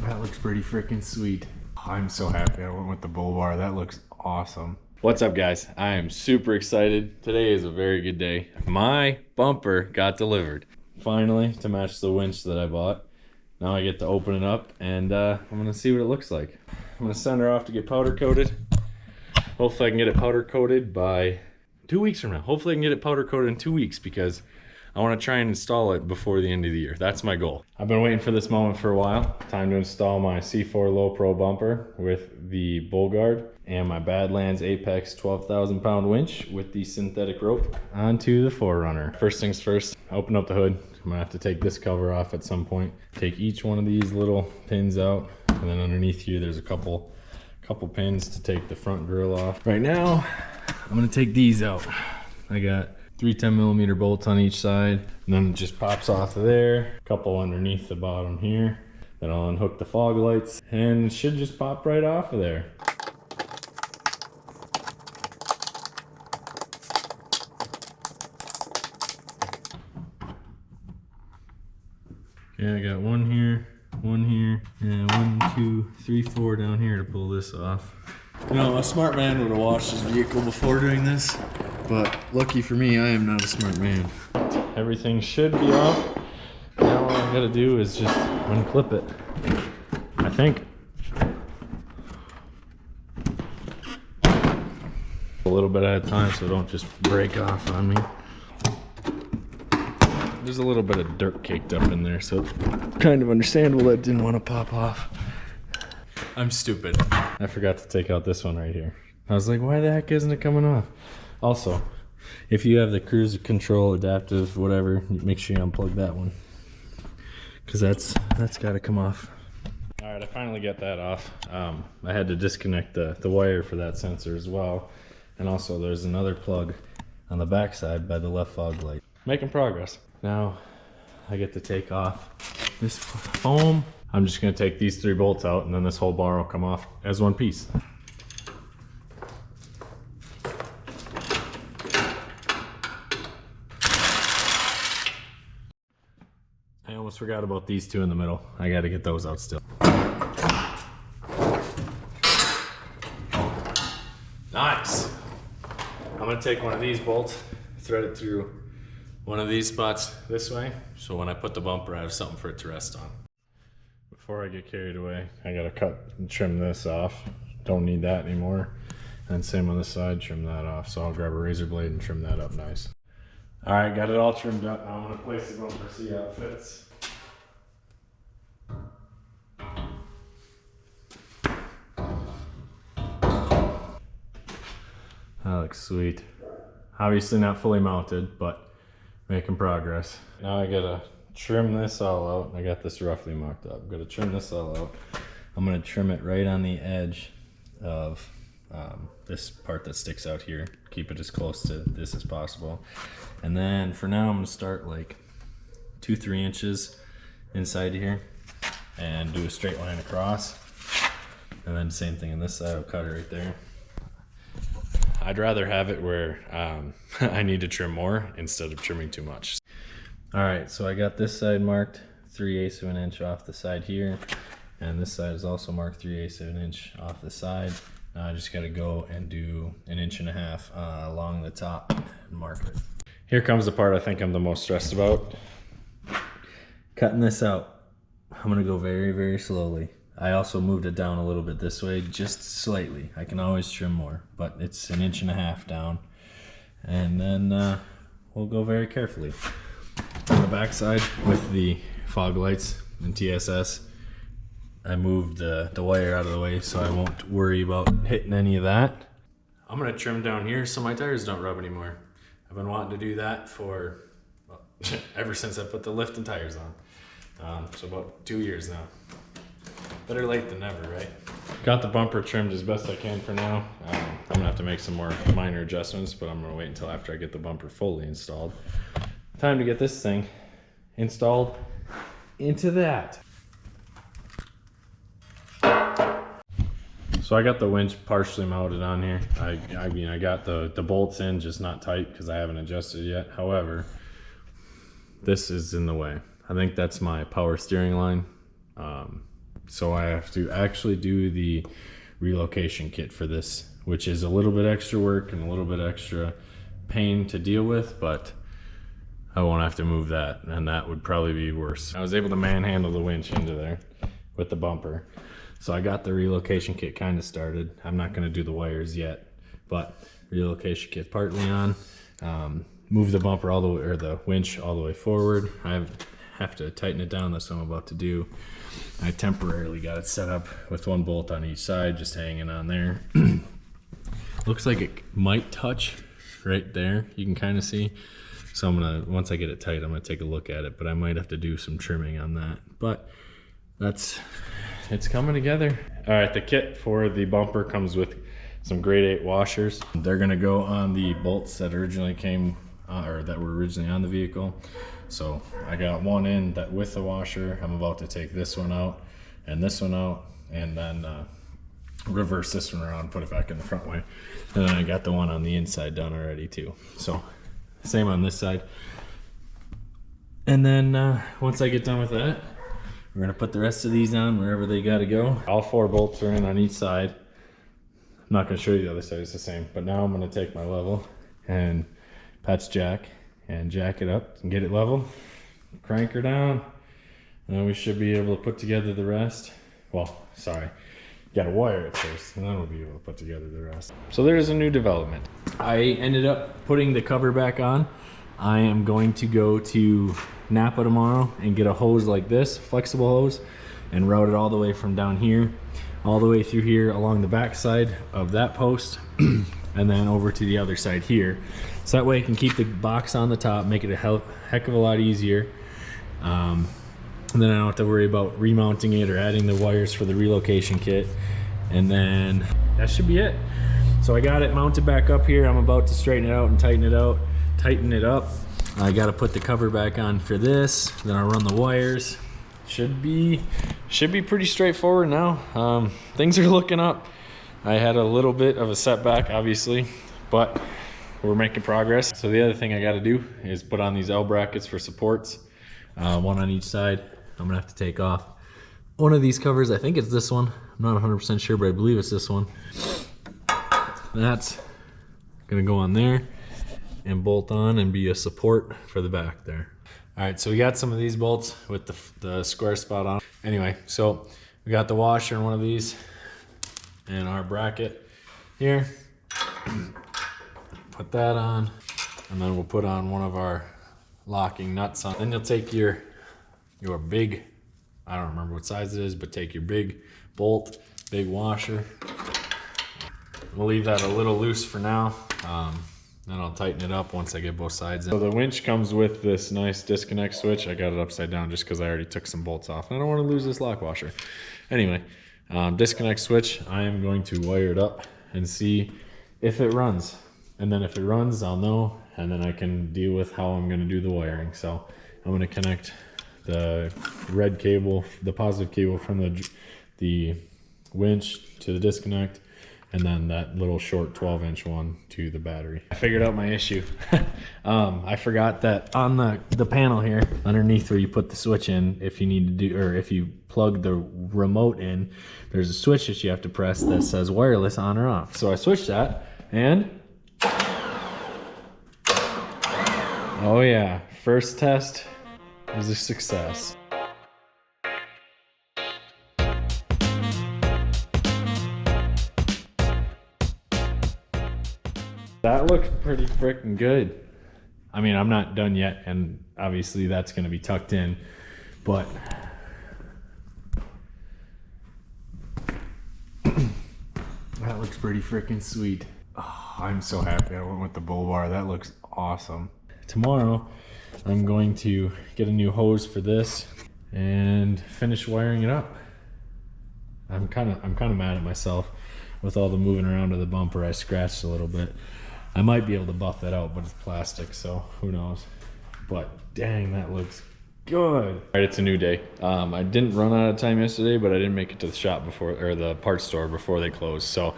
That looks pretty freaking sweet. I'm so happy I went with the bull bar. That looks awesome. What's up, guys? I am super excited. Today is a very good day. My bumper got delivered. Finally, to match the winch that I bought. Now I get to open it up and I'm gonna see what it looks like. I'm gonna send her off to get powder coated. Hopefully I can get it powder coated by 2 weeks from now. Hopefully I can get it powder coated in 2 weeks because I want to try and install it before the end of the year. That's my goal. I've been waiting for this moment for a while. Time to install my C4 Low Pro bumper with the bull guard and my Badlands Apex 12,000 pound winch with the synthetic rope onto the 4Runner. First things first, open up the hood. I'm gonna have to take this cover off at some point. Take each one of these little pins out, and then underneath here there's a couple pins to take the front grill off. Right now, I'm gonna take these out. I got 3 10mm bolts on each side, and then it just pops off of there. A couple underneath the bottom here. Then I'll unhook the fog lights, and it should just pop right off of there. Yeah, I got one here, and 1, 2, 3, 4 down here to pull this off. You know, a smart man would have washed his vehicle before doing this, but lucky for me, I am not a smart man. Everything should be off. Now all I gotta do is just unclip it, I think. A little bit at a time so don't just break off on me. There's a little bit of dirt caked up in there, so it's kind of understandable that it didn't want to pop off. I'm stupid. I forgot to take out this one right here. I was like, why the heck isn't it coming off? Also, if you have the cruise control, adaptive, whatever, make sure you unplug that one, because that's got to come off. All right, I finally got that off. I had to disconnect the wire for that sensor as well, and also there's another plug on the back side by the left fog light. Making progress. Now I get to take off this foam. I'm just going to take these 3 bolts out, and then this whole bar will come off as one piece. I almost forgot about these 2 in the middle. I got to get those out still. Nice. I'm going to take one of these bolts, thread it through one of these spots this way, so when I put the bumper, I have something for it to rest on. Before I get carried away, I gotta cut and trim this off. Don't need that anymore. And same on this side, trim that off. So I'll grab a razor blade and trim that up nice. All right, got it all trimmed up. I'm gonna place the bumper, see how it fits. That looks sweet. Obviously not fully mounted, but making progress. Now I gotta trim this all out. I got this roughly marked up. I'm gonna trim this all out. I'm gonna trim it right on the edge of this part that sticks out here. Keep it as close to this as possible. And then for now, I'm gonna start like 2-3 inches inside here and do a straight line across. And then same thing on this side, I'll cut it right there. I'd rather have it where I need to trim more instead of trimming too much. All right, so I got this side marked 3/8 of an inch off the side here, and this side is also marked 3/8 of an inch off the side. Now I just gotta go and do 1.5 inches along the top and mark it. Here comes the part I think I'm the most stressed about. Cutting this out. I'm gonna go very, very slowly. I also moved it down a little bit this way, just slightly. I can always trim more, but it's 1.5 inches down. And then we'll go very carefully. On the back side with the fog lights and TSS, I moved the wire out of the way so I won't worry about hitting any of that. I'm gonna trim down here so my tires don't rub anymore. I've been wanting to do that for, well, ever since I put the lift and tires on. So about 2 years now. Better late than never, right? Got the bumper trimmed as best I can for now. I'm gonna have to make some more minor adjustments, but I'm gonna wait until after I get the bumper fully installed. Time to get this thing installed into that. So I got the winch partially mounted on here. I mean, I got the bolts in, just not tight because I haven't adjusted yet. However, this is in the way. I think that's my power steering line. So I have to actually do the relocation kit for this, which is a little bit extra work and a little bit extra pain to deal with, but I won't have to move that, and that would probably be worse. I was able to manhandle the winch into there with the bumper. So I got the relocation kit kind of started. I'm not gonna do the wires yet, but relocation kit partly on. Move the bumper all the way, or the winch all the way forward. I have to tighten it down. That's what I'm about to do. I temporarily got it set up with one bolt on each side, just hanging on there. Looks like it might touch right there. You can kind of see. So I'm gonna, once I get it tight, I'm gonna take a look at it, but I might have to do some trimming on that. But it's coming together. All right, the kit for the bumper comes with some grade 8 washers. They're gonna go on the bolts that originally came, or that were originally on the vehicle. So I got one in that with the washer. I'm about to take this one out and this one out, and then reverse this one around, put it back in the front way. And then I got the one on the inside done already too. So same on this side. And then once I get done with that, we're gonna put the rest of these on wherever they gotta go. All 4 bolts are in on each side. I'm not gonna show you the other side, it's the same. But now I'm gonna take my level and patch jack and jack it up and get it level. Crank her down, and then we should be able to put together the rest. Well, sorry, gotta wire it first, and then we'll be able to put together the rest. So there's a new development. I ended up putting the cover back on. I am going to go to Napa tomorrow and get a hose like this, flexible hose, and route it all the way from down here, all the way through here along the back side of that post, and then over to the other side here. So that way I can keep the box on the top, make it a heck of a lot easier. And then I don't have to worry about remounting it or adding the wires for the relocation kit. And then that should be it. So I got it mounted back up here. I'm about to straighten it out and tighten it up. I got to put the cover back on for this. Then I'll run the wires. Should be pretty straightforward now. Things are looking up. I had a little bit of a setback, obviously, but we're making progress. So the other thing I got to do is put on these L brackets for supports, one on each side. I'm gonna have to take off one of these covers. I think it's this one. I'm not 100% sure, but I believe it's this one. That's gonna go on there and bolt on and be a support for the back there. All right, so we got some of these bolts with the square spot on. Anyway, so we got the washer in one of these and our bracket here. Put that on, and then we'll put on one of our locking nuts on. Then you'll take your big, I don't remember what size it is, but take your big bolt, big washer. We'll leave that a little loose for now. Then I'll tighten it up once I get both sides in. So the winch comes with this nice disconnect switch. I got it upside down just because I already took some bolts off. I don't want to lose this lock washer. Anyway, disconnect switch. I am going to wire it up and see if it runs. And then if it runs, I'll know, and then I can deal with how I'm going to do the wiring. So I'm going to connect the red cable, the positive cable from the winch to the disconnect, and then that little short 12-inch one to the battery. I figured out my issue. I forgot that on the panel here, underneath where you put the switch in, if you need to do, or if you plug the remote in, there's a switch that you have to press that says wireless on or off. So I switched that, and oh yeah, first test was a success. That looks pretty freaking good. I mean, I'm not done yet, and obviously that's gonna be tucked in, but that looks pretty freaking sweet. Oh, I'm so happy I went with the bull bar. That looks awesome. Tomorrow, I'm going to get a new hose for this and finish wiring it up. I'm kind of mad at myself with all the moving around of the bumper. I scratched a little bit. I might be able to buff that out, but it's plastic, so who knows. But dang, that looks good. All right, it's a new day. I didn't run out of time yesterday, but I didn't make it to the shop before, or the parts store before they closed. So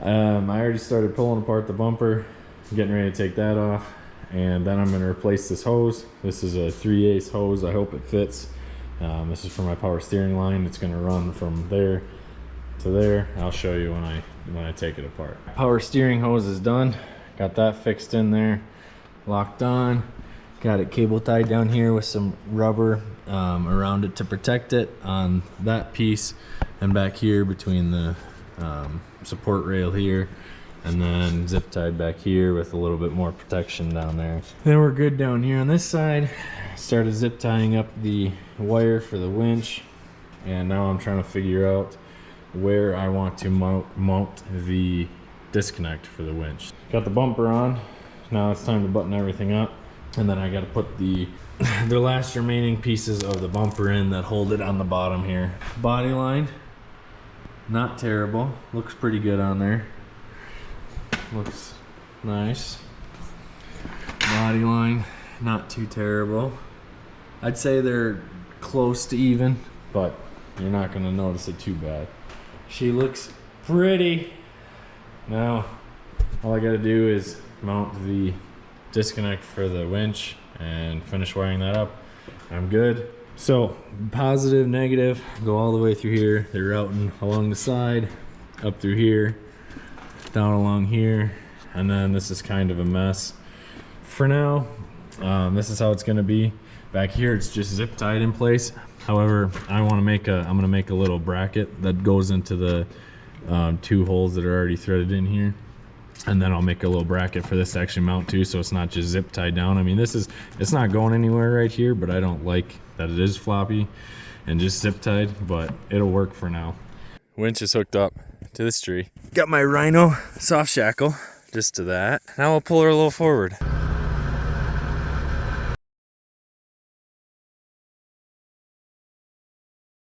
I already started pulling apart the bumper, getting ready to take that off. And then I'm gonna replace this hose. This is a 3/8 hose. I hope it fits. This is for my power steering line. It's going to run from there to there. I'll show you when I take it apart. Power steering hose is done. Got that fixed in there, locked on. Got it cable tied down here with some rubber around it to protect it on that piece, and back here between the support rail here, and then zip tied back here with a little bit more protection down there. Then we're good down here on this side. Started zip tying up the wire for the winch, and now I'm trying to figure out where I want to mount the disconnect for the winch. Got the bumper on. Now it's time to button everything up, and then I got to put the last remaining pieces of the bumper in that hold it on the bottom here. Body line, not terrible. Looks pretty good on there. Looks nice. Body line, not too terrible. I'd say they're close to even, but you're not gonna notice it too bad. She looks pretty. Now, all I gotta do is mount the disconnect for the winch and finish wiring that up. I'm good. So, positive, negative, go all the way through here. They're routing along the side, up through here, down along here, and then this is kind of a mess. For now, this is how it's gonna be. Back here, it's just zip tied in place. However, I'm gonna make a little bracket that goes into the 2 holes that are already threaded in here, and then I'll make a little bracket for this to actually mount to, so it's not just zip tied down. I mean, it's not going anywhere right here, but I don't like that it is floppy and just zip tied, but it'll work for now. Winch is hooked up to this tree. Got my Rhino soft shackle just to that. Now I'll pull her a little forward.